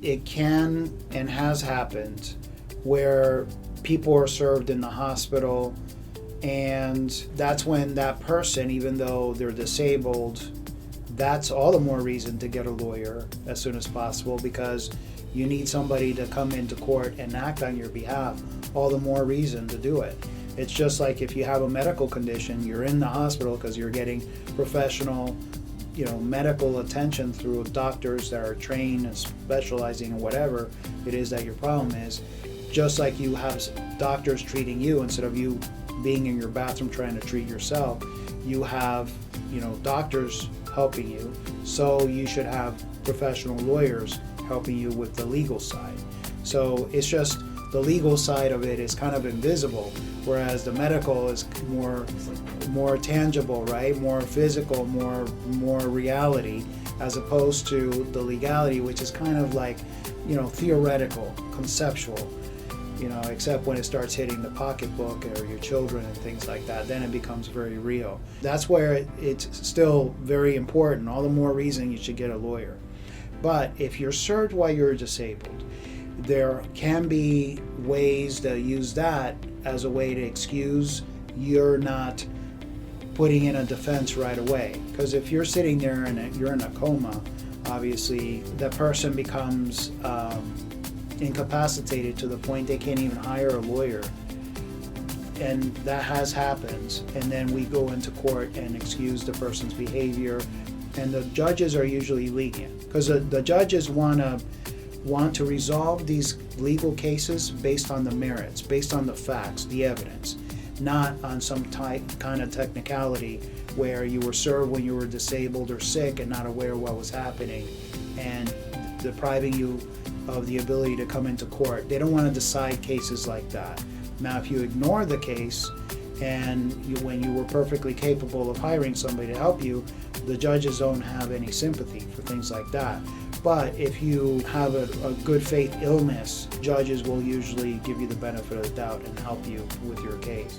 It can and has happened where people are served in the hospital, and that's when that person, even though they're disabled, that's all the more reason to get a lawyer as soon as possible, because you need somebody to come into court and act on your behalf. All the more reason to do it. It's just like if you have a medical condition, you're in the hospital because you're getting professional, medical attention through doctors that are trained and specializing in whatever it is that your problem is. Just like you have doctors treating you instead of you being in your bathroom trying to treat yourself, you have, doctors helping you. So you should have professional lawyers helping you with the legal side. So it's just the legal side of it is kind of invisible, whereas the medical is more tangible, right? More physical, more reality, as opposed to the legality, which is kind of like, theoretical, conceptual. Except when it starts hitting the pocketbook or your children and things like that, then it becomes very real. That's where it's still very important. All the more reason you should get a lawyer. But if you're served while you're disabled, there can be ways to use that as a way to excuse you're not putting in a defense right away. Because if you're sitting there and you're in a coma, obviously the person becomes incapacitated to the point they can't even hire a lawyer. And that has happened. And then we go into court and excuse the person's behavior. And the judges are usually lenient because the judges want to resolve these legal cases based on the merits, based on the facts, the evidence, not on some kind of technicality where you were served when you were disabled or sick and not aware of what was happening and depriving you of the ability to come into court. They don't want to decide cases like that. Now, if you ignore the case and when you were perfectly capable of hiring somebody to help you, the judges don't have any sympathy for things like that. But if you have a good faith illness, judges will usually give you the benefit of the doubt and help you with your case.